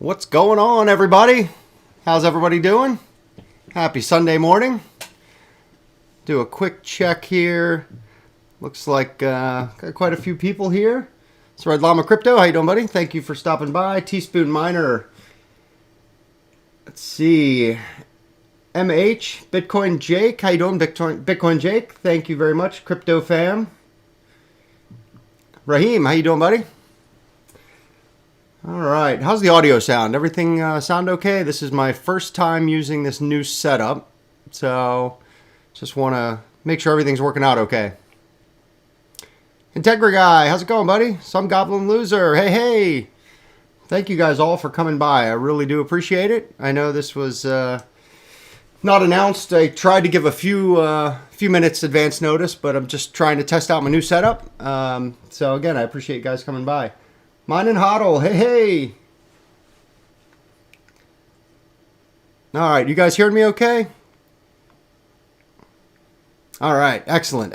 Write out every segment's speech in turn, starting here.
What's going on, everybody? How's everybody doing? Happy Sunday morning. Do a quick check here. Looks like got quite a few people here. It's Red Llama Crypto. How you doing, buddy? Thank you for stopping by. Teaspoon Miner. Let's see. MH, Bitcoin Jake. How you doing, Bitcoin Jake? Thank you very much, Crypto Fam. Raheem, how you doing, buddy? All right, how's the audio sound? Everything sound okay? This is my first time using this new setup, so just want to make sure everything's working out okay. Integra Guy, how's it going, buddy? Some Goblin Loser, hey. Thank you guys all for coming by. I really do appreciate it. I know this was not announced. I tried to give a few minutes advance notice, but I'm just trying to test out my new setup. So again, I appreciate you guys coming by. Mine and Hodl, hey. All right, you guys hearing me okay? All right, excellent.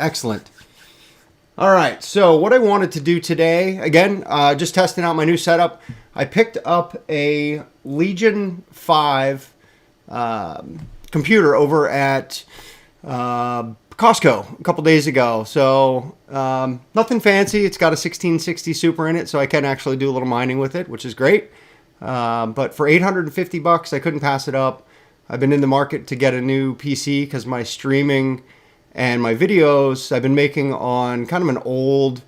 All right, so what I wanted to do today, again, just testing out my new setup. I picked up a Legion 5 computer over at Costco a couple days ago. So nothing fancy. It's got a 1660 Super in it, so I can actually do a little mining with it, which is great. But for $850, I couldn't pass it up. I've been in the market to get a new PC because my streaming and my videos I've been making on kind of an old,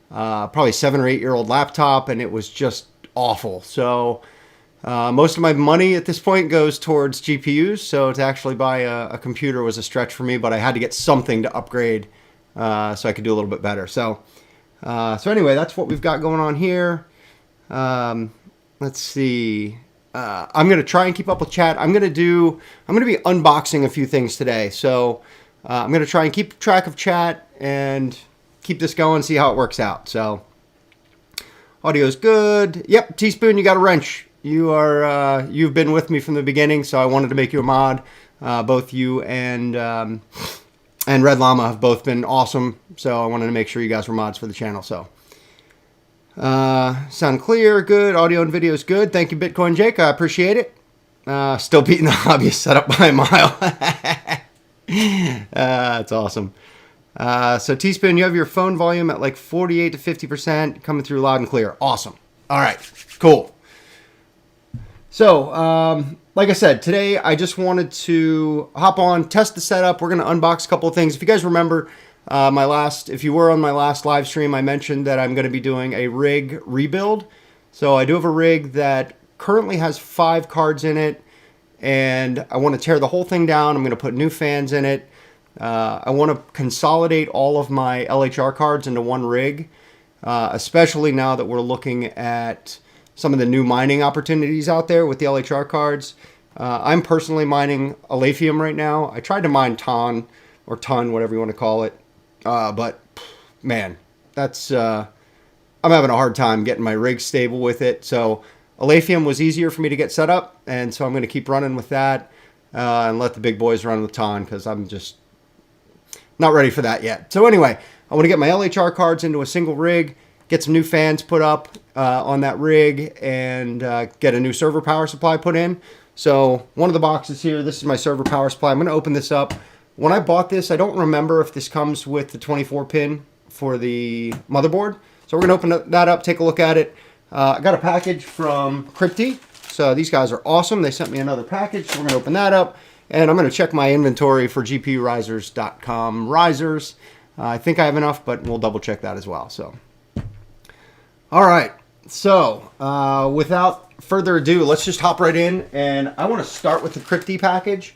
probably 7 or 8 year old laptop, and it was just awful. So most of my money at this point goes towards GPUs, so to actually buy a computer was a stretch for me, but I had to get something to upgrade so I could do a little bit better. So anyway, that's what we've got going on here. Let's see. I'm going to try and keep up with chat. I'm going to be unboxing a few things today. So I'm going to try and keep track of chat and keep this going, see how it works out. So audio's good. Yep, Teaspoon, you got a wrench. You've been with me from the beginning, so I wanted to make you a mod. Both you and Red Llama have both been awesome, so I wanted to make sure you guys were mods for the channel. So sound clear, good. Audio and video is good. Thank you, Bitcoin Jake. I appreciate it. Still beating the hobbyist setup by a mile. That's awesome. So Teaspoon, you have your phone volume at like 48 to 50%, coming through loud and clear. Awesome. All right, cool. So, like I said, today I just wanted to hop on, test the setup. We're going to unbox a couple of things. If you guys remember if you were on my last live stream, I mentioned that I'm going to be doing a rig rebuild. So I do have a rig that currently has 5 cards in it, and I want to tear the whole thing down. I'm going to put new fans in it. I want to consolidate all of my LHR cards into one rig, especially now that we're looking at some of the new mining opportunities out there with the LHR cards. I'm personally mining Ethereum right now. I tried to mine Ton, whatever you want to call it. But man, that's I'm having a hard time getting my rig stable with it. So Ethereum was easier for me to get set up, and so I'm going to keep running with that and let the big boys run with Ton because I'm just not ready for that yet. So anyway, I want to get my LHR cards into a single rig, get some new fans put up on that rig, and get a new server power supply put in. So one of the boxes here, this is my server power supply. I'm going to open this up. When I bought this, I don't remember if this comes with the 24 pin for the motherboard. So we're going to open that up, take a look at it. I got a package from Crypty. So these guys are awesome. They sent me another package. So we're going to open that up. And I'm going to check my inventory for gpurisers.com risers. I think I have enough, but we'll double check that as well. So, all right. So without further ado, let's just hop right in. And I want to start with the Crypty package.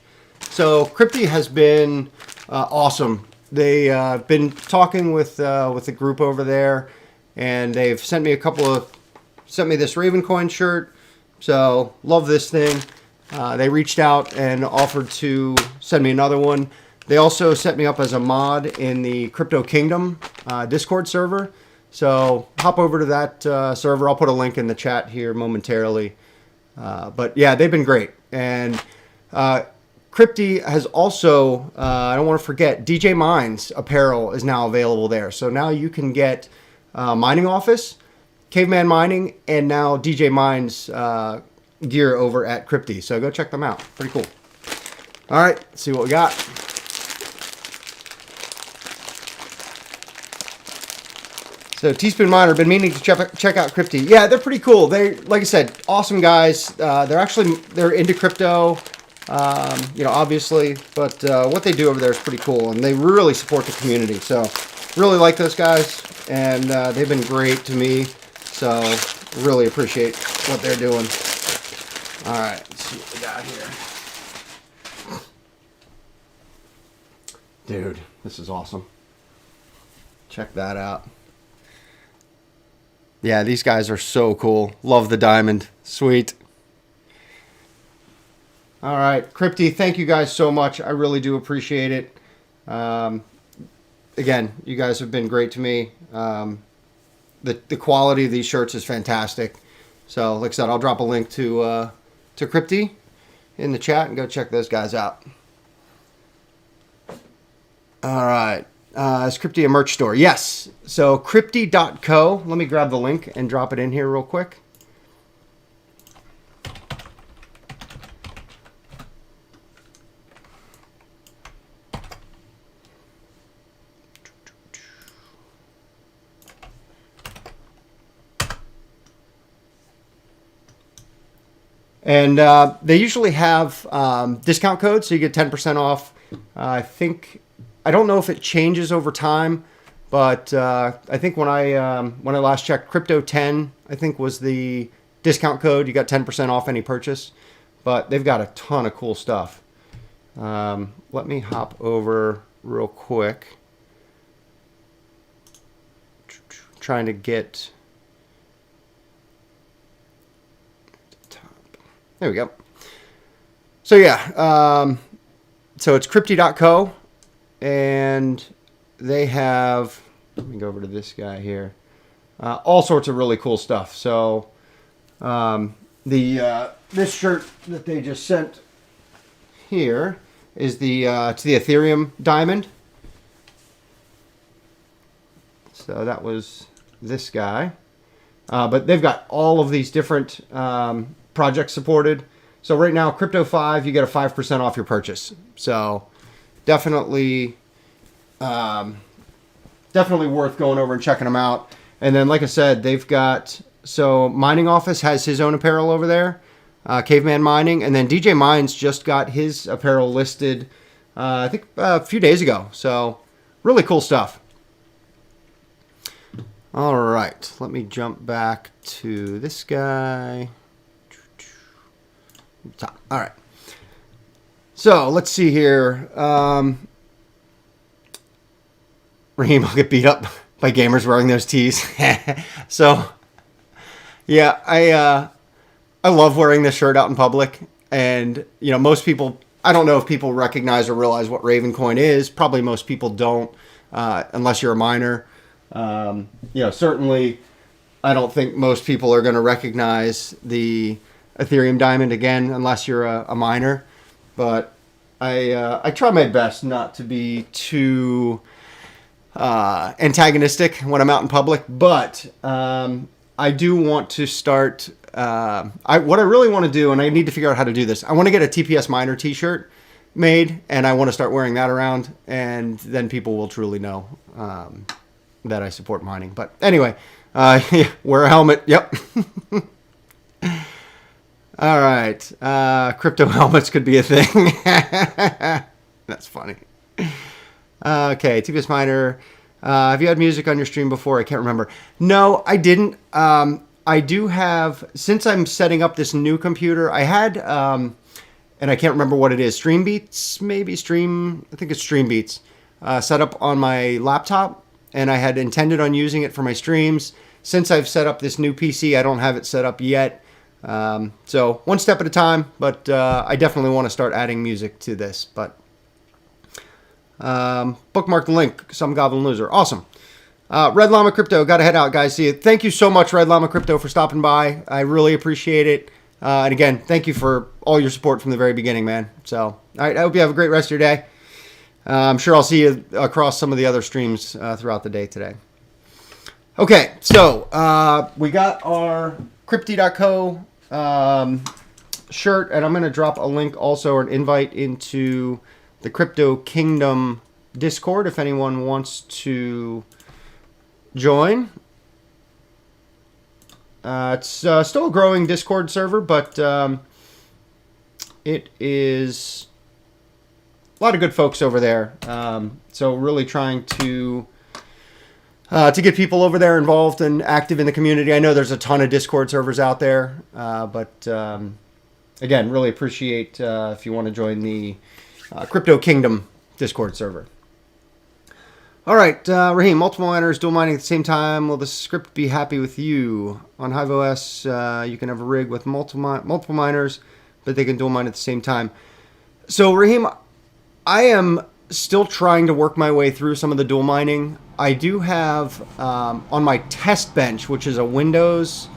So Crypty has been awesome. They've been talking with the group over there, and they've sent me sent me this Ravencoin shirt. So love this thing. They reached out and offered to send me another one. They also set me up as a mod in the Crypto Kingdom Discord server. So hop over to that server. I'll put a link in the chat here momentarily. But yeah, they've been great. And Crypty has also, I don't want to forget, DJ Mine's apparel is now available there. So now you can get Mining Office, Caveman Mining, and now DJ Mine's gear over at Crypty. So go check them out. Pretty cool. All right, let's see what we got. So Teaspoon Miner, been meaning to check out Crypty. Yeah, they're pretty cool. They, like I said, awesome guys. They're into crypto, obviously, but what they do over there is pretty cool, and they really support the community. So really like those guys, and they've been great to me. So really appreciate what they're doing. All right, let's see what we got here. Dude, this is awesome. Check that out. Yeah, these guys are so cool. Love the diamond. Sweet. All right, Crypty, thank you guys so much. I really do appreciate it. Again, you guys have been great to me. The quality of these shirts is fantastic. So, like I said, I'll drop a link to Crypty in the chat and go check those guys out. All right. Is Crypty a merch store? Yes. So crypty.co. Let me grab the link and drop it in here real quick. And they usually have discount codes, so you get 10% off. I don't know if it changes over time, but I think when I last checked, Crypto 10 I think was the discount code. You got 10% off any purchase, but they've got a ton of cool stuff. Let me hop over real quick. Trying to get there we go. So yeah, so it's crypty.co. And they have, let me go over to this guy here, all sorts of really cool stuff. So this shirt that they just sent here is to the Ethereum diamond. So that was this guy. But they've got all of these different projects supported. So right now, Crypto 5, you get a 5% off your purchase. So definitely worth going over and checking them out. And then, like I said, they've got, so Mining Office has his own apparel over there, Caveman Mining, and then DJ Mines just got his apparel listed, I think a few days ago. So really cool stuff. All right, let me jump back to this guy. Top. All right. So let's see here. Raheem will get beat up by gamers wearing those tees. So, yeah, I love wearing this shirt out in public. And, most people, I don't know if people recognize or realize what Raven Coin is. Probably most people don't, unless you're a miner. Certainly, I don't think most people are going to recognize the Ethereum diamond again, unless you're a miner. But I try my best not to be too antagonistic when I'm out in public, but I do want to start. What I really want to do, and I need to figure out how to do this. I want to get a TPS miner T-shirt made, and I want to start wearing that around, and then people will truly know that I support mining. But anyway, wear a helmet. Yep. All right. Crypto helmets could be a thing. That's funny. Okay. TPS Miner. Have you had music on your stream before? I can't remember. No, I didn't. I do have, since I'm setting up this new computer, I had, and I can't remember what it is, Streambeats, maybe I think it's Streambeats, set up on my laptop, and I had intended on using it for my streams. Since I've set up this new PC, I don't have it set up yet. So one step at a time, but I definitely want to start adding music to this. But bookmark the link, some goblin loser. Awesome. Red Llama Crypto, got to head out, guys. See you. Thank you so much, Red Llama Crypto, for stopping by. I really appreciate it. And again, thank you for all your support from the very beginning, man. So, all right, I hope you have a great rest of your day. I'm sure I'll see you across some of the other streams throughout the day today. Okay, so we got our Crypty.co shirt, and I'm going to drop a link also, or an invite into the Crypto Kingdom Discord if anyone wants to join. It's still a growing Discord server, but it is a lot of good folks over there. So really trying to get people over there involved and active in the community. I know there's a ton of Discord servers out there, but again, really appreciate if you want to join the Crypto Kingdom Discord server. All right, Raheem, multiple miners dual mining at the same time. Will the script be happy with you? On Hive OS, you can have a rig with multiple miners, but they can dual mine at the same time. So, Raheem, I am still trying to work my way through some of the dual mining. I do have on my test bench, which is a Windows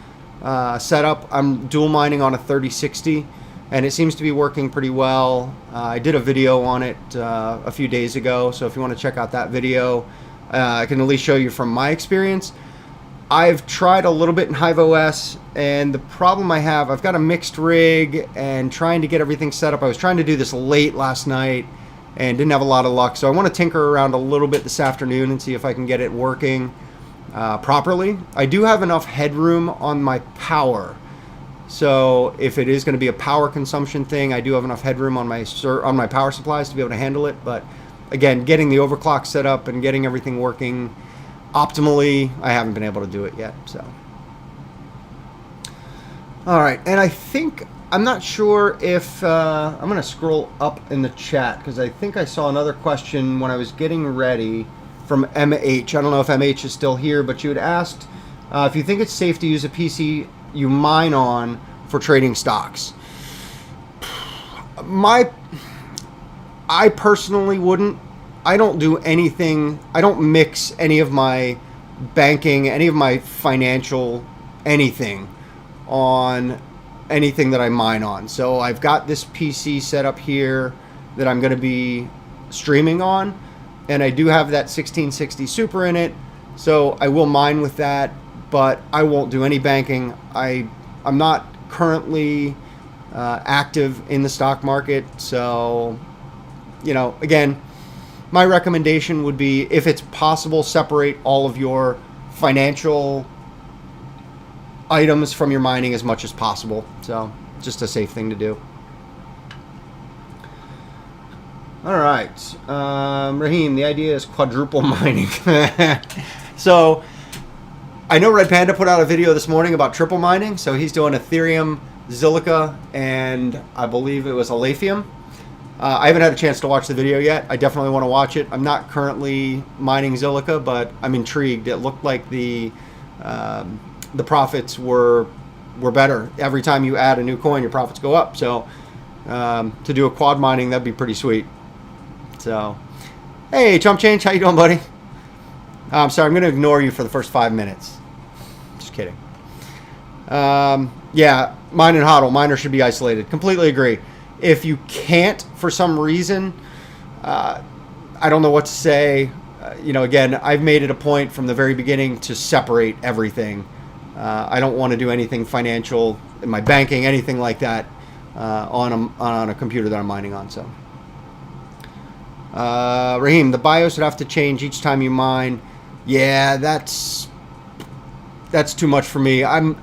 setup, I'm dual mining on a 3060, and it seems to be working pretty well. I did a video on it a few days ago, so if you want to check out that video, I can at least show you from my experience. I've tried a little bit in Hive OS, and the problem I have, I've got a mixed rig and trying to get everything set up. I was trying to do this late last night and didn't have a lot of luck, so I want to tinker around a little bit this afternoon and see if I can get it working properly. I do have enough headroom on my power, so if it is going to be a power consumption thing, I do have enough headroom on my power supplies to be able to handle it. But again, getting the overclock set up and getting everything working optimally, I haven't been able to do it yet. So, all right, and I think, I'm not sure if I'm going to scroll up in the chat because I think I saw another question when I was getting ready from MH. I don't know if MH is still here, but you had asked if you think it's safe to use a PC you mine on for trading stocks. I personally wouldn't. I don't do anything. I don't mix any of my banking, any of my financial anything on anything that I mine on. So I've got this PC set up here that I'm going to be streaming on, and I do have that 1660 Super in it, so I will mine with that, but I won't do any banking. I'm not currently active in the stock market, so, you know, again, my recommendation would be, if it's possible, separate all of your financial items from your mining as much as possible. So, just a safe thing to do. All right, Raheem, the idea is quadruple mining. So, I know Red Panda put out a video this morning about triple mining. So he's doing Ethereum, Zilliqa, and I believe it was Alephium. I haven't had a chance to watch the video yet. I definitely want to watch it. I'm not currently mining Zilliqa, but I'm intrigued. It looked like the profits were better. Every time you add a new coin, your profits go up. So to do a quad mining, that'd be pretty sweet. So, hey, Chump Change, how you doing, buddy? I'm sorry, I'm going to ignore you for the first 5 minutes. Just kidding. Yeah, mine and hodl. Miners should be isolated. Completely agree. If you can't, for some reason, I don't know what to say. You know, again, I've made it a point from the very beginning to separate everything. I don't want to do anything financial in my banking, anything like that, on a computer that I'm mining on. So, Raheem, the BIOS would have to change each time you mine. Yeah, that's too much for me. I'm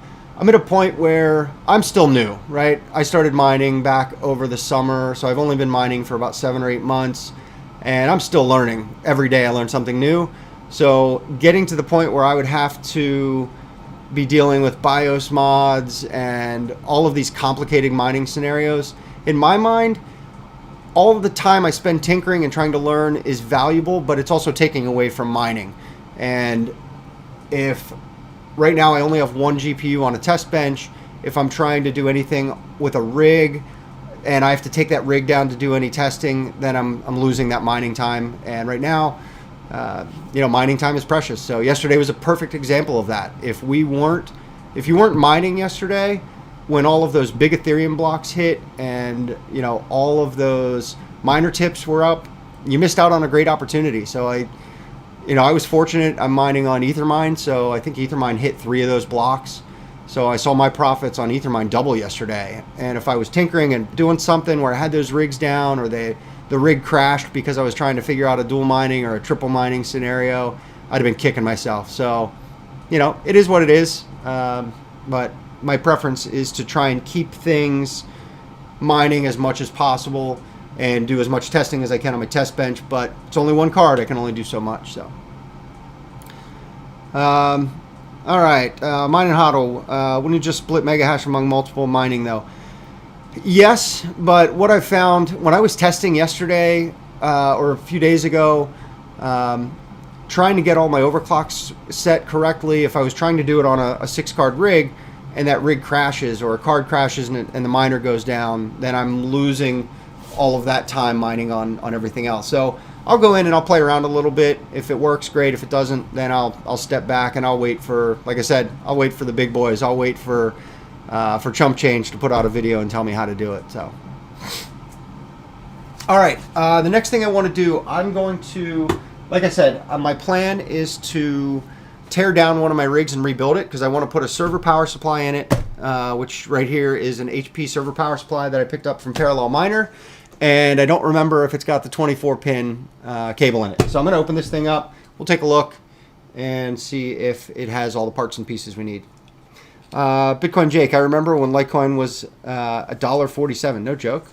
at a point where I'm still new, right? I started mining back over the summer, so I've only been mining for about 7 or 8 months, and I'm still learning. Every day I learn something new. So getting to the point where I would have to be dealing with BIOS mods and all of these complicated mining scenarios, in my mind, all of the time I spend tinkering and trying to learn is valuable, but it's also taking away from mining. And if right now I only have one GPU on a test bench, if I'm trying to do anything with a rig and I have to take that rig down to do any testing, then I'm losing that mining time. And right now, you know, mining time is precious. So yesterday was a perfect example of that. If you weren't mining yesterday, when all of those big Ethereum blocks hit and, you know, all of those miner tips were up, you missed out on a great opportunity. So I was fortunate. I'm mining on Ethermine, so I think Ethermine hit 3 of those blocks. So I saw my profits on Ethermine double yesterday. And if I was tinkering and doing something where I had those rigs down, or the rig crashed because I was trying to figure out a dual mining or a triple mining scenario, I'd have been kicking myself. So, you know, it is what it is. But my preference is to try and keep things mining as much as possible and do as much testing as I can on my test bench. But it's only one card. I can only do so much. So, all right. Mining HODL. Wouldn't you just split mega hash among multiple mining, though? Yes, but what I found when I was testing yesterday or a few days ago, trying to get all my overclocks set correctly, if I was trying to do it on a 6-card rig and that rig crashes or a card crashes and the miner goes down, then I'm losing all of that time mining on everything else. So I'll go in and I'll play around a little bit. If it works, great. If it doesn't, then I'll step back and I'll wait for, like I said, I'll wait for the big boys. I'll wait for Chump Change to put out a video and tell me how to do it. So, all right. The next thing I want to do, I'm going to, like I said, my plan is to tear down one of my rigs and rebuild it because I want to put a server power supply in it, which right here is an HP server power supply that I picked up from Parallel Miner. And I don't remember if it's got the 24-pin cable in it. So I'm going to open this thing up. We'll take a look and see if it has all the parts and pieces we need. Bitcoin Jake, I remember when Litecoin was $1.47. No joke.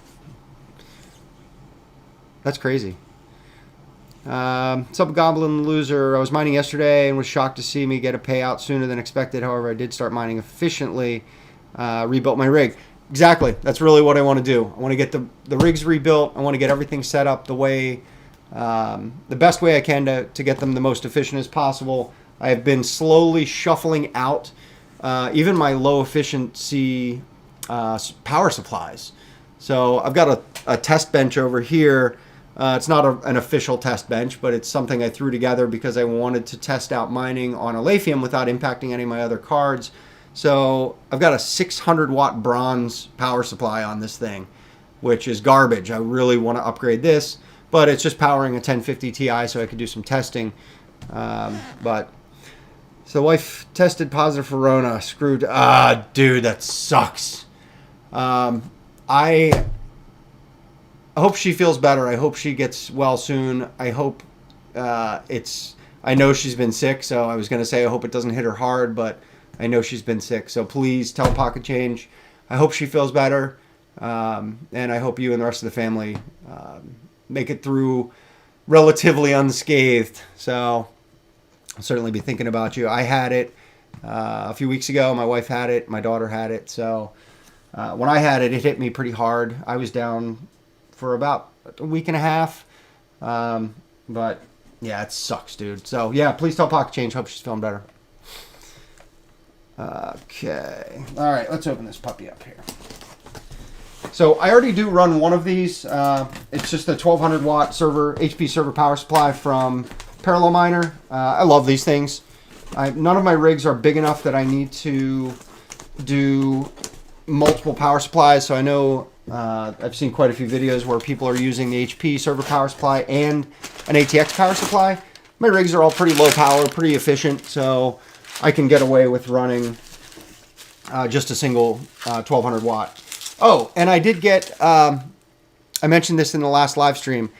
That's crazy. Sub Goblin Loser, I was mining yesterday and was shocked to see me get a payout sooner than expected. However, I did start mining efficiently, rebuilt my rig. Exactly. That's really what I want to do. I want to get the rigs rebuilt. I want to get everything set up the way, the best way I can to get them the most efficient as possible. I have been slowly shuffling out even my low efficiency power supplies. So I've got a test bench over here. It's not an official test bench, but it's something I threw together because I wanted to test out mining on a Aletheum without impacting any of my other cards. So I've got a 600 watt bronze power supply on this thing, which is garbage. I really want to upgrade this, but it's just powering a 1050 Ti so I could do some testing. But so the wife tested positive for Rona. Screwed. Dude, that sucks. I hope she feels better. I hope she gets well soon. I hope I know she's been sick, so I was going to say I hope it doesn't hit her hard, but I know she's been sick. So please tell Pocket Change. I hope she feels better. And I hope you and the rest of the family make it through relatively unscathed. So I'll certainly be thinking about you. I had it a few weeks ago. My wife had it. My daughter had it. So when I had it, it hit me pretty hard. I was down for about a week and a half. But yeah, it sucks, dude. So yeah, please tell Pocket Change. Hope she's feeling better. Okay. All right, let's open this puppy up here. So I already do run one of these. It's just a 1200 watt HP server power supply from Parallel Miner. I love these things. None of my rigs are big enough that I need to do multiple power supplies. So I know I've seen quite a few videos where people are using the HP server power supply and an ATX power supply. My rigs are all pretty low power, pretty efficient, so I can get away with running just a single 1200 watt. Oh, and I did get, I mentioned this in the last live stream,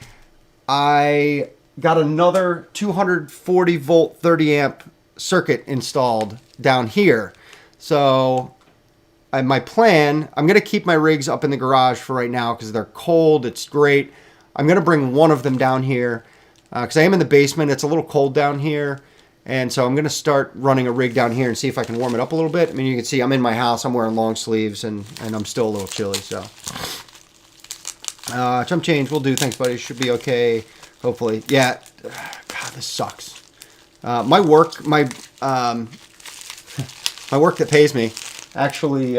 I got another 240 volt 30 amp circuit installed down here. So my plan, I'm going to keep my rigs up in the garage for right now because they're cold. It's great. I'm going to bring one of them down here because I am in the basement. It's a little cold down here. And so I'm going to start running a rig down here and see if I can warm it up a little bit. I mean, you can see I'm in my house. I'm wearing long sleeves and I'm still a little chilly. So Chump Change will do. Thanks, buddy. Should be okay. Hopefully. Yeah. God, this sucks. My work that pays me actually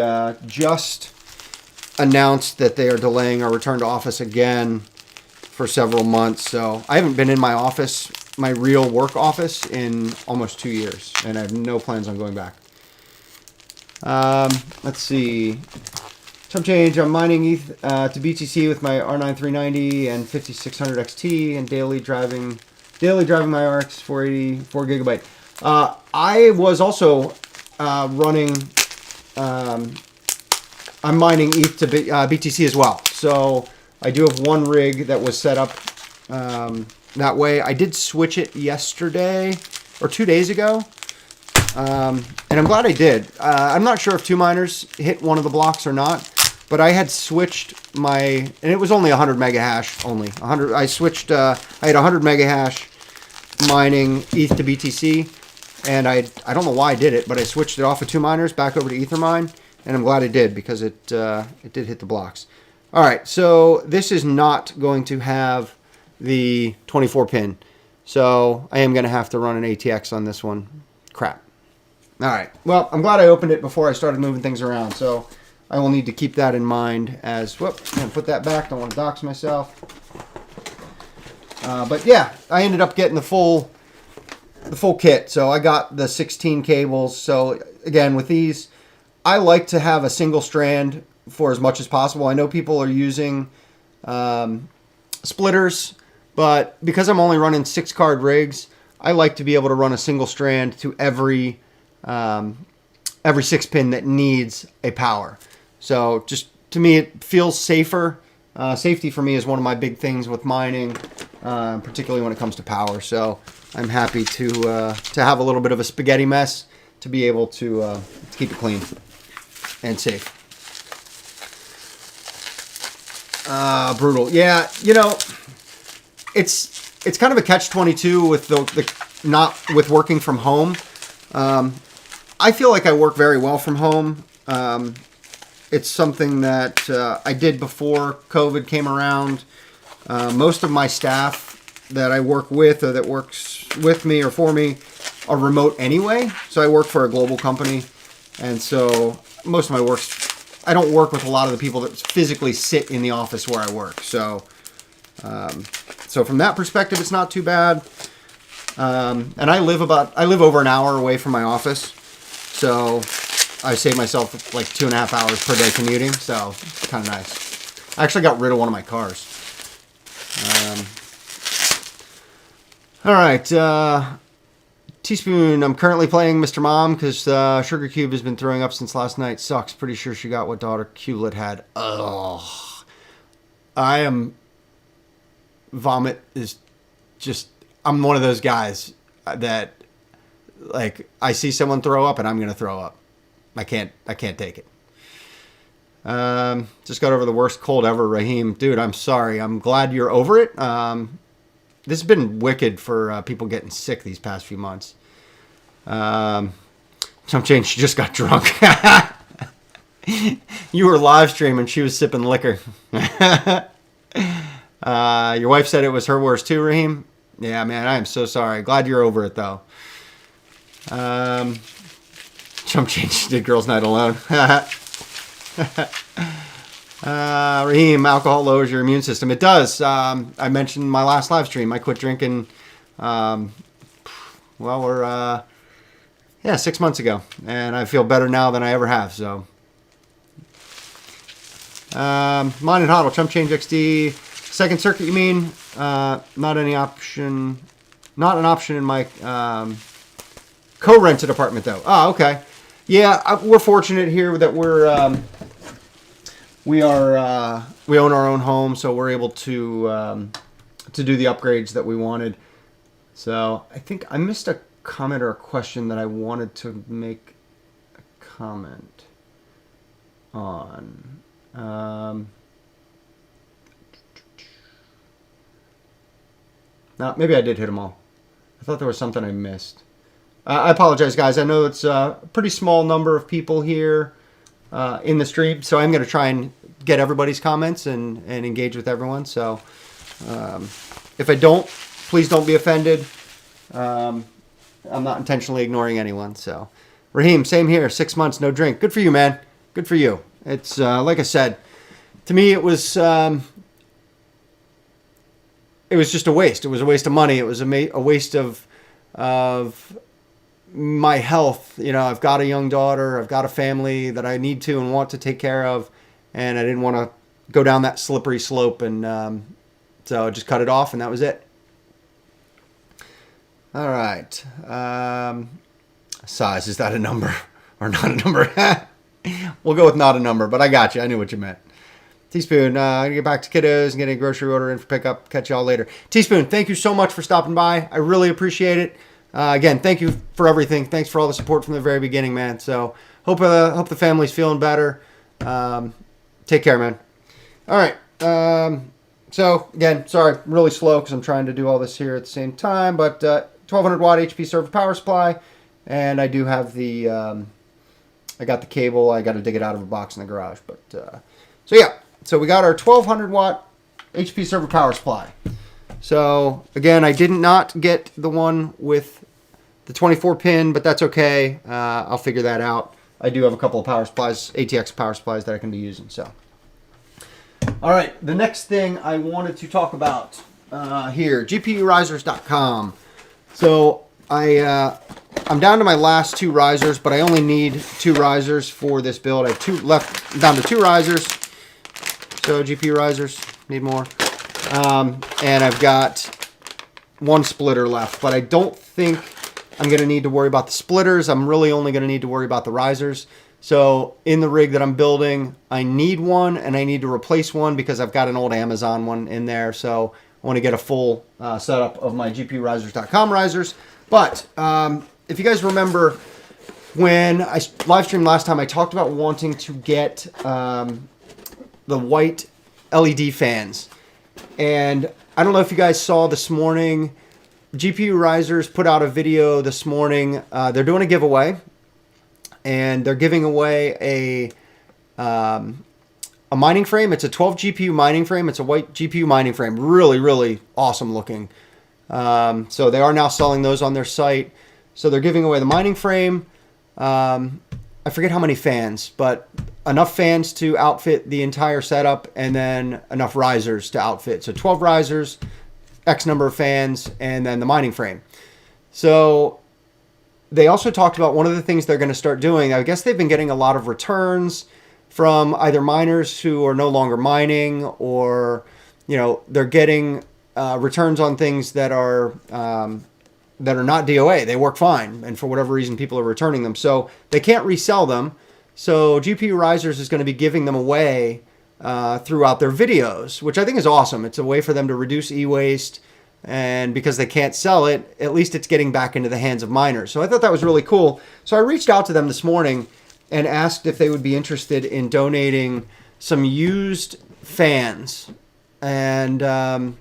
just announced that they are delaying our return to office again for several months. So I haven't been in my office, my real work office, in almost 2 years, and I have no plans on going back. Let's see. Chump Change, I'm mining ETH to BTC with my R9 390 and 5600 XT and daily driving my RX 480 4 gigabyte. I was also running I'm mining ETH to BTC as well. So I do have one rig that was set up that way. I did switch it yesterday or 2 days ago. And I'm glad I did. I'm not sure if 2 miners hit one of the blocks or not, but I had switched my, and it was only 100 mega hash only. 100. I switched. I had 100 mega hash mining ETH to BTC, and I don't know why I did it, but I switched it off of 2 miners back over to Ethermine, and I'm glad I did because it did hit the blocks. All right, so this is not going to have the 24 pin, so I am going to have to run an ATX on this one. Crap. All right. Well, I'm glad I opened it before I started moving things around, so I will need to keep that in mind as, whoop, I'm going to put that back. Don't want to dox myself. But yeah, I ended up getting the full kit. So I got the 16 cables. So again, with these, I like to have a single strand for as much as possible. I know people are using splitters, but because I'm only running 6-card rigs, I like to be able to run a single strand to every 6 pin that needs a power. So just to me, it feels safer. Safety for me is one of my big things with mining, particularly when it comes to power. So I'm happy to have a little bit of a spaghetti mess to be able to keep it clean and safe. Brutal. Yeah, you know, it's kind of a catch-22 with the not with working from home. I feel like I work very well from home. It's something that I did before COVID came around. Most of my staff that I work with or that works with me or for me are remote anyway. So I work for a global company. And so most of my work, I don't work with a lot of the people that physically sit in the office where I work. So, so from that perspective, it's not too bad. And I live over an hour away from my office. So I save myself like 2.5 hours per day commuting. So it's kind of nice. I actually got rid of one of my cars. All right. Teaspoon, I'm currently playing Mr. Mom because Sugar Cube has been throwing up since last night. Sucks. Pretty sure she got what daughter Cubelet had. Ugh. I am... Vomit is just... I'm one of those guys that, like, I see someone throw up and I'm going to throw up. I can't take it. Just got over the worst cold ever, Raheem. Dude, I'm sorry. I'm glad you're over it. This has been wicked for people getting sick these past few months. Some change, she just got drunk. You were live streaming, she was sipping liquor. Your wife said it was her worst too, Raheem. Yeah, man, I am so sorry. Glad you're over it, though. Chump change did girls' night alone. Raheem, alcohol lowers your immune system. It does. I mentioned in my last live stream, I quit drinking, well, we're 6 months ago. And I feel better now than I ever have, so. Mine and Hodl, Chump Change XD. Second circuit, you mean? Not an option in my co-rented apartment, though. Oh, okay. Yeah, we're fortunate here that we own our own home, so we're able to do the upgrades that we wanted. So I think I missed a comment or a question that I wanted to make a comment on. No, maybe I did hit them all. I thought there was something I missed. I apologize, guys. I know it's a pretty small number of people here in the stream, so I'm going to try and get everybody's comments and engage with everyone. So if I don't, please don't be offended. I'm not intentionally ignoring anyone. So Raheem, same here. 6 months, no drink. Good for you, man. Good for you. It's like I said, to me, it was just a waste. It was a waste of money. It was a waste of my health. You know, I've got a young daughter. I've got a family that I need to and want to take care of. And I didn't want to go down that slippery slope. And so I just cut it off, and that was it. All right. Size, is that a number or not a number? We'll go with not a number, but I got you. I knew what you meant. Teaspoon, I'm going to get back to kiddos and get a grocery order in for pickup. Catch y'all later. Teaspoon, thank you so much for stopping by. I really appreciate it. Again, thank you for everything. Thanks for all the support from the very beginning, man. So hope the family's feeling better. Take care, man. All right. So, again, sorry, I'm really slow because I'm trying to do all this here at the same time. But 1200 watt HP server power supply. And I do have the, I got the cable. I got to dig it out of a box in the garage. But so, yeah. So, we got our 1200 watt HP server power supply. So, again, I did not get the one with the 24 pin, but that's okay. I'll figure that out. I do have a couple of power supplies, ATX power supplies that I can be using. So, all right, the next thing I wanted to talk about here, GPUrisers.com. So I'm down to my last 2 risers, but I only need 2 risers for this build. I have 2 left, down to 2 risers. So GPU risers, need more. And I've got 1 splitter left, but I don't think I'm going to need to worry about the splitters. I'm really only going to need to worry about the risers. So in the rig that I'm building, I need one and I need to replace one because I've got an old Amazon one in there. So I want to get a full setup of my GPUrisers.com risers. But if you guys remember when I live streamed last time, I talked about wanting to get the white LED fans. And I don't know if you guys saw this morning, GPU Risers put out a video this morning. They're doing a giveaway, and they're giving away a mining frame. It's a 12 GPU mining frame. It's a white GPU mining frame. Really, really awesome looking. So they are now selling those on their site. So they're giving away the mining frame. I forget how many fans, but enough fans to outfit the entire setup, and then enough risers to outfit. So 12 risers, X number of fans, and then the mining frame. So they also talked about one of the things they're going to start doing. I guess they've been getting a lot of returns from either miners who are no longer mining, or, you know, they're getting returns on things that are not DOA. They work fine, and for whatever reason, people are returning them. So they can't resell them. So GPU Risers is going to be giving them away throughout their videos, which I think is awesome. It's a way for them to reduce e-waste, and because they can't sell it, at least it's getting back into the hands of miners. So I thought that was really cool. So I reached out to them this morning and asked if they would be interested in donating some used fans. And so I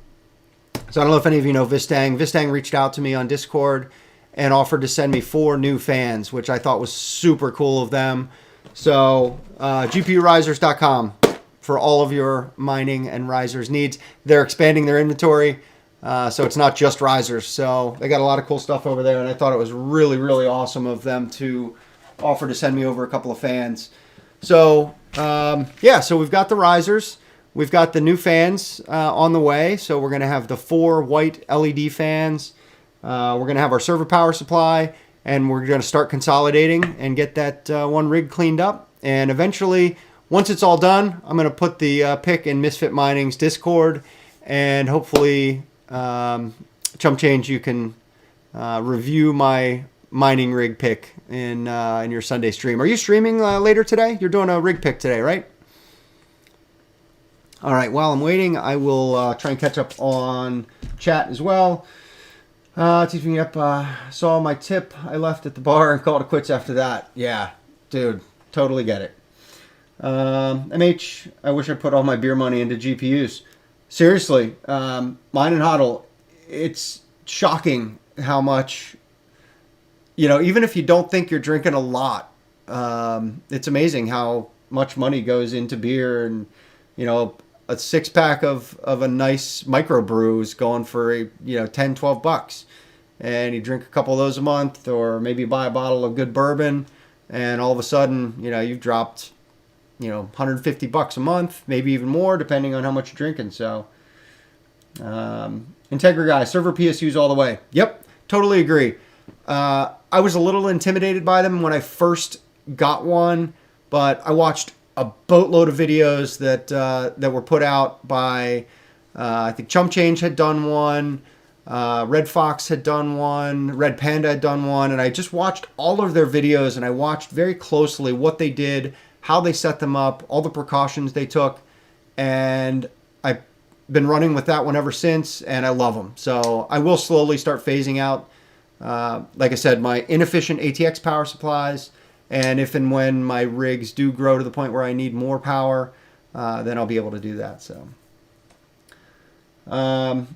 don't know if any of you know Vistang. Vistang reached out to me on Discord and offered to send me 4 new fans, which I thought was super cool of them. So GPUrisers.com for all of your mining and risers needs. They're expanding their inventory, so it's not just risers. So they got a lot of cool stuff over there, and I thought it was really, really awesome of them to offer to send me over a couple of fans. So yeah, so we've got the risers. We've got the new fans on the way. So we're going to have the 4 white LED fans. We're going to have our server power supply, and we're going to start consolidating and get that one rig cleaned up. And eventually, once it's all done, I'm going to put the pick in Misfit Mining's Discord, and hopefully, Chump Change, you can review my mining rig pick in your Sunday stream. Are you streaming later today? You're doing a rig pick today, right? All right, while I'm waiting, I will try and catch up on chat as well. Teaching me up, saw my tip I left at the bar and called it quits after that. Yeah, dude, totally get it. MH, I wish I put all my beer money into GPUs. Seriously, mine and HODL, it's shocking how much, you know, even if you don't think you're drinking a lot, it's amazing how much money goes into beer. And, you know, a 6-pack of a nice microbrew is going for, you know, $10-12. And you drink a couple of those a month, or maybe buy a bottle of good bourbon, and all of a sudden, you know, you've dropped, you know, $150 a month, maybe even more, depending on how much you're drinking. So, Integra guy, server PSUs all the way. Yep, totally agree. I was a little intimidated by them when I first got one, but I watched a boatload of videos that were put out by, I think Chump Change had done one, Red Fox had done one, Red Panda had done one, and I just watched all of their videos, and I watched very closely what they did, how they set them up, all the precautions they took, and I've been running with that one ever since, and I love them. So I will slowly start phasing out, like I said, my inefficient ATX power supplies, and if and when my rigs do grow to the point where I need more power, then I'll be able to do that. So, all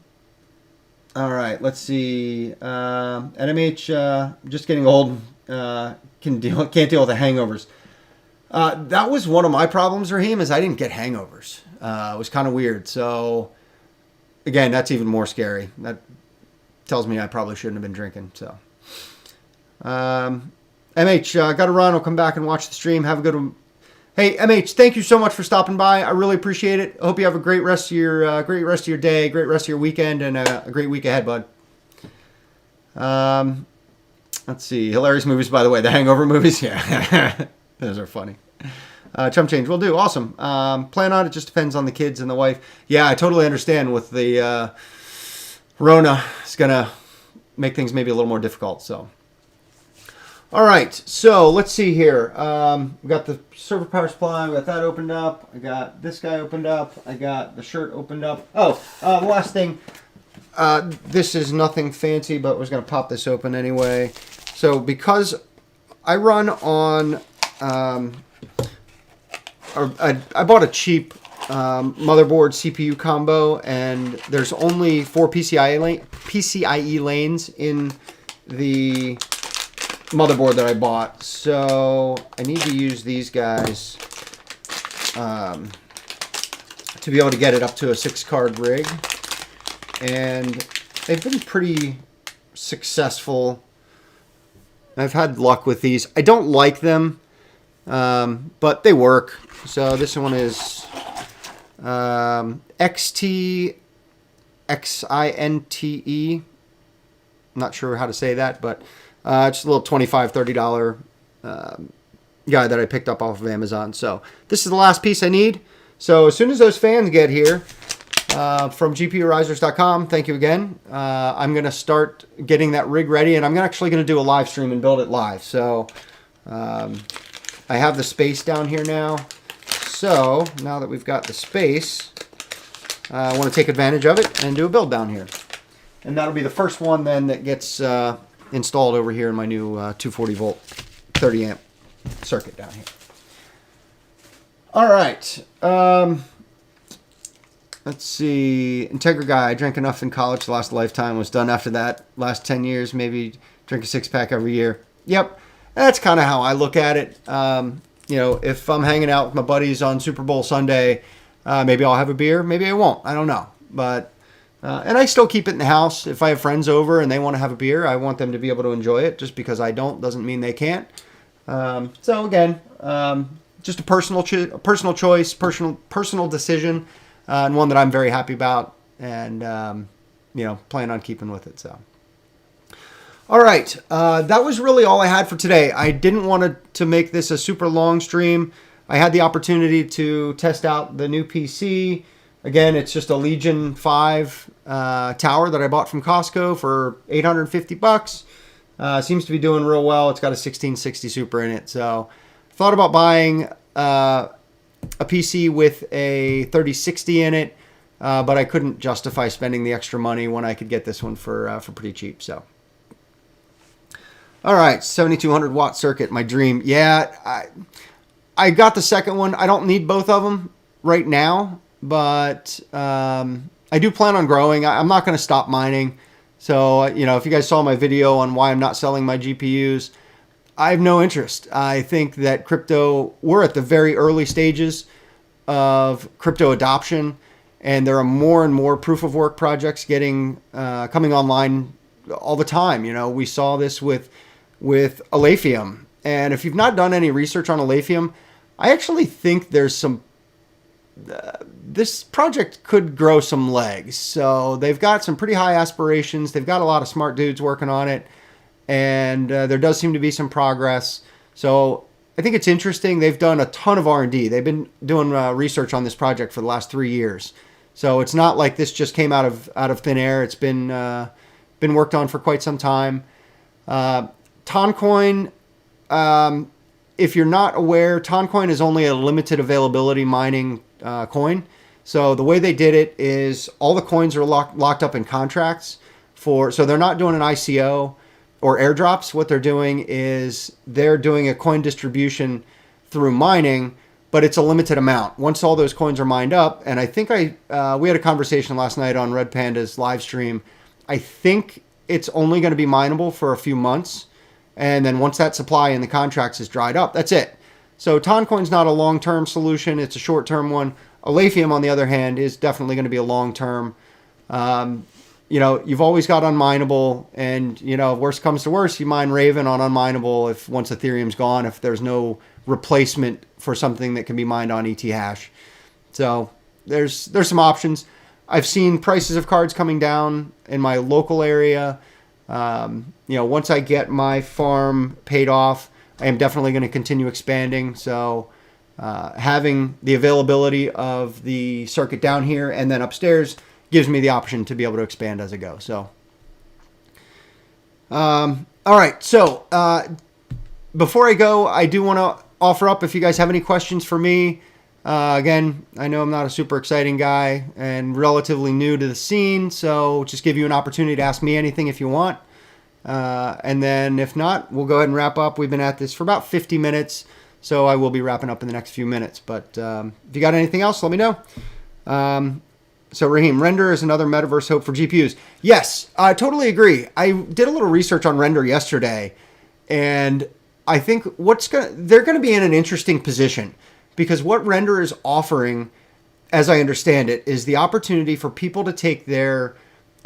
right, let's see. NMH, just getting old, can't deal with the hangovers. That was one of my problems, Raheem, is I didn't get hangovers. It was kind of weird. So, again, that's even more scary. That tells me I probably shouldn't have been drinking. So, MH, got to run. I'll come back and watch the stream. Have a good one. Hey, MH, thank you so much for stopping by. I really appreciate it. I hope you have a great rest of your day, great rest of your weekend, and a great week ahead, bud. Let's see. Hilarious movies, by the way. The Hangover movies. Yeah. Those are funny. Chump change. Will do. Awesome. Plan on it. Just depends on the kids and the wife. Yeah, I totally understand with the Rona. It's going to make things maybe a little more difficult. So, all right. So let's see here. We got the server power supply. We got that opened up. I got this guy opened up. I got the shirt opened up. Oh, the last thing. This is nothing fancy, but I was going to pop this open anyway. So because I run on... I bought a cheap motherboard CPU combo, and there's only 4 PCIe lanes in the motherboard that I bought. So I need to use these guys to be able to get it up to a 6-card rig. And they've been pretty successful. I've had luck with these. I don't like them. But they work. So this one is XTXINTE. I'm not sure how to say that, but just a little $25, $30 guy that I picked up off of Amazon. So this is the last piece I need. So as soon as those fans get here from GPUrisers.com, thank you again. I'm going to start getting that rig ready, and I'm actually going to do a live stream and build it live. So I have the space down here now. So now that we've got the space, I want to take advantage of it and do a build down here. And that'll be the first one then that gets installed over here in my new 240 volt 30 amp circuit down here. All right. Let's see. Integra guy. I drank enough in college to last a lifetime. Was done after that. Last 10 years, maybe drink a 6-pack every year. Yep. That's kind of how I look at it. You know, if I'm hanging out with my buddies on Super Bowl Sunday, maybe I'll have a beer. Maybe I won't. I don't know. But and I still keep it in the house. If I have friends over and they want to have a beer, I want them to be able to enjoy it. Just because I don't doesn't mean they can't. So again, just a personal choice, personal decision, and one that I'm very happy about, and you know, plan on keeping with it. So. All right, that was really all I had for today. I didn't want to make this a super long stream. I had the opportunity to test out the new PC. Again, it's just a Legion 5 tower that I bought from Costco for $850. Seems to be doing real well. It's got a 1660 Super in it. So thought about buying a PC with a 3060 in it, but I couldn't justify spending the extra money when I could get this one for pretty cheap. So. All right, 7200 watt circuit, my dream. Yeah, I got the second one. I don't need both of them right now, but I do plan on growing. I'm not going to stop mining. So, you know, if you guys saw my video on why I'm not selling my GPUs, I have no interest. I think that we're at the very early stages of crypto adoption, and there are more and more proof of work projects coming online all the time. You know, we saw this with Alephium. And if you've not done any research on Alephium, I actually think there's some... this project could grow some legs. So they've got some pretty high aspirations. They've got a lot of smart dudes working on it. And there does seem to be some progress. So I think it's interesting. They've done a ton of R&D. They've been doing research on this project for the last 3 years. So it's not like this just came out of thin air. It's been worked on for quite some time. Toncoin, if you're not aware, Toncoin is only a limited availability mining coin. So the way they did it is all the coins are locked up in contracts so they're not doing an ICO or airdrops. What they're doing is they're doing a coin distribution through mining, but it's a limited amount. Once all those coins are mined up, and I think we had a conversation last night on Red Panda's live stream. I think it's only going to be mineable for a few months. And then once that supply in the contracts is dried up, that's it. So Toncoin's not a long-term solution. It's a short-term one. Alephium, on the other hand, is definitely going to be a long-term. You've always got unmineable, and, if worst comes to worst, you mine Raven on unmineable if once Ethereum's gone, if there's no replacement for something that can be mined on ET hash. So there's some options. I've seen prices of cards coming down in my local area. Once I get my farm paid off, I am definitely going to continue expanding. So having the availability of the circuit down here and then upstairs gives me the option to be able to expand as I go. So, all right. So before I go, I do want to offer up if you guys have any questions for me. Again, I know I'm not a super exciting guy and relatively new to the scene, so just give you an opportunity to ask me anything if you want. And then if not, we'll go ahead and wrap up. We've been at this for about 50 minutes, so I will be wrapping up in the next few minutes. But if you got anything else, let me know. So Raheem, Render is another metaverse hope for GPUs. Yes, I totally agree. I did a little research on Render yesterday, and I think they're going to be in an interesting position. Because what Render is offering, as I understand it, is the opportunity for people to take their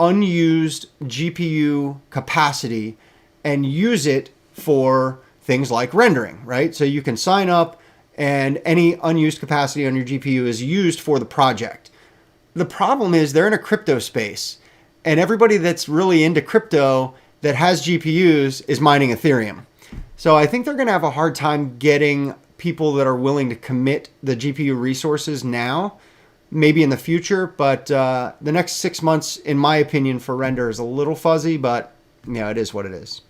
unused GPU capacity and use it for things like rendering, right? So you can sign up and any unused capacity on your GPU is used for the project. The problem is they're in a crypto space, and everybody that's really into crypto that has GPUs is mining Ethereum. So I think they're going to have a hard time getting people that are willing to commit the GPU resources now, maybe in the future, but the next 6 months, in my opinion, for Render is a little fuzzy, but it is what it is.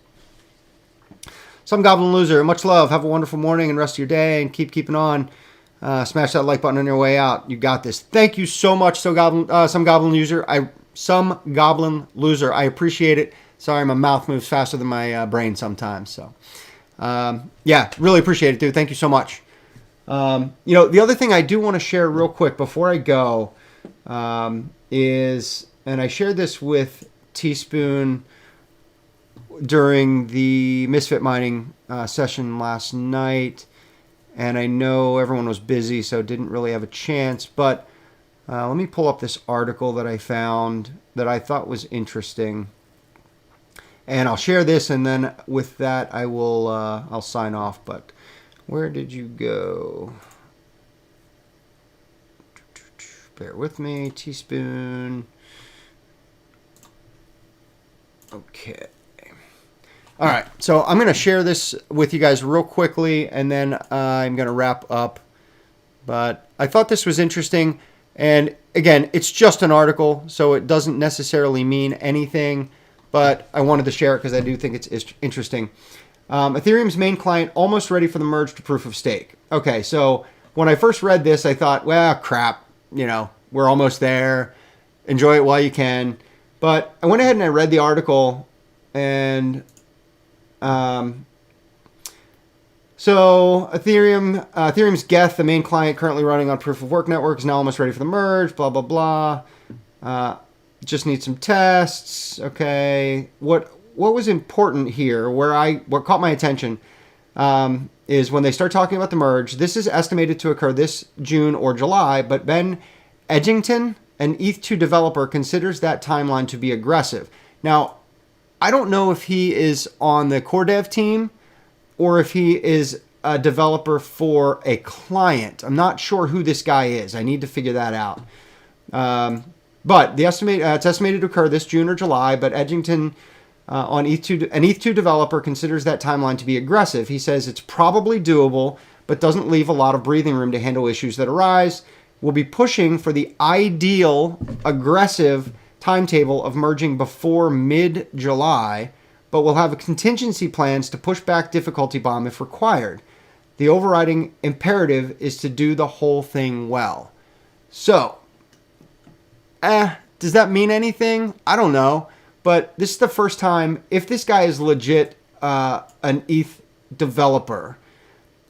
Some Goblin Loser, much love. Have a wonderful morning and rest of your day, and keeping on. Smash that like button on your way out. You got this. Thank you so much, Some Goblin Loser. I appreciate it. Sorry, my mouth moves faster than my brain sometimes, so. Really appreciate it, dude. Thank you so much. The other thing I do want to share real quick before I go is, and I shared this with Teaspoon during the Misfit Mining session last night, and I know everyone was busy, so didn't really have a chance, but let me pull up this article that I found that I thought was interesting. And I'll share this, and then with that, I'll sign off. But where did you go? Bear with me, Teaspoon. Okay. All right, so I'm going to share this with you guys real quickly, and then I'm going to wrap up. But I thought this was interesting. And again, it's just an article, so it doesn't necessarily mean anything. But I wanted to share it because I do think it's interesting. Ethereum's main client almost ready for the merge to proof of stake. Okay, so when I first read this, I thought, well, crap, we're almost there. Enjoy it while you can. But I went ahead and I read the article, and so Ethereum's Geth, the main client currently running on proof of work network, is now almost ready for the merge. Blah blah blah. Just need some tests. Okay. What was important here, what caught my attention, is when they start talking about the merge, this is estimated to occur this June or July, but Ben Edgington, an ETH2 developer, considers that timeline to be aggressive. Now, I don't know if he is on the core dev team or if he is a developer for a client. I'm not sure who this guy is. I need to figure that out. But it's estimated to occur this June or July, but Edgington, an ETH2 developer, considers that timeline to be aggressive. He says it's probably doable, but doesn't leave a lot of breathing room to handle issues that arise. We'll be pushing for the ideal aggressive timetable of merging before mid-July, but we'll have contingency plans to push back difficulty bomb if required. the overriding imperative is to do the whole thing well. So, does that mean anything? I don't know. But this is the first time, if this guy is legit an ETH developer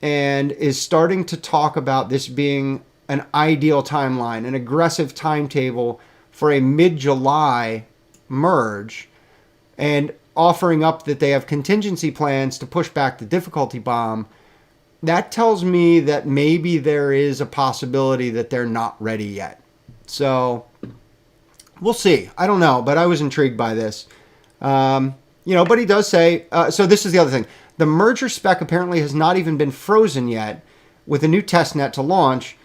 and is starting to talk about this being an ideal timeline, an aggressive timetable for a mid-July merge, and offering up that they have contingency plans to push back the difficulty bomb, that tells me that maybe there is a possibility that they're not ready yet. So we'll see. I don't know, but I was intrigued by this. But he does say, so this is the other thing. The merger spec apparently has not even been frozen yet with a new testnet to launch.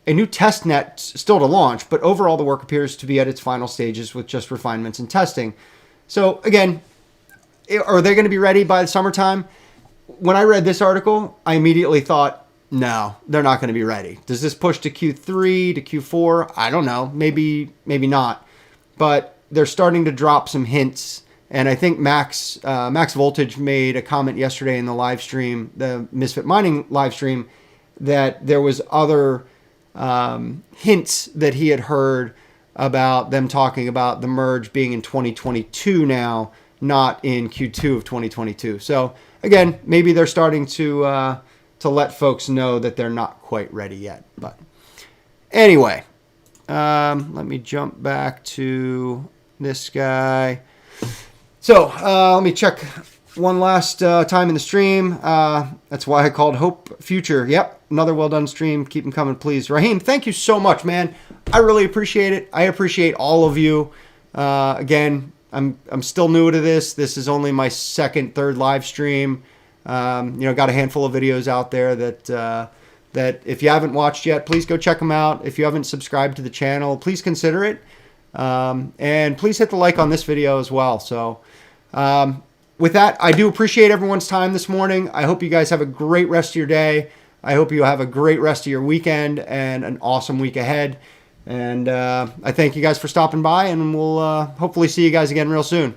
A new testnet still to launch, but overall the work appears to be at its final stages with just refinements and testing. So again, are they going to be ready by the summertime? When I read this article, I immediately thought, no, they're not going to be ready. Does this push to Q3, to Q4? I don't know. Maybe not. But they're starting to drop some hints. And I think Max Voltage made a comment yesterday in the live stream, the Misfit Mining live stream, that there was other hints that he had heard about them talking about the merge being in 2022 now, not in Q2 of 2022. So again, maybe they're starting to let folks know that they're not quite ready yet. But anyway, let me jump back to this guy. So let me check one last time in the stream. That's why I called Hope Future. Yep, another well done stream. Keep them coming, please. Raheem, thank you so much, man. I really appreciate it. I appreciate all of you. Again, I'm still new to this. This is only my third live stream. Got a handful of videos out there that if you haven't watched yet, please go check them out. If you haven't subscribed to the channel, please consider it. And please hit the like on this video as well. So with that, I do appreciate everyone's time this morning. I hope you guys have a great rest of your day. I hope you have a great rest of your weekend and an awesome week ahead. And I thank you guys for stopping by, and we'll hopefully see you guys again real soon.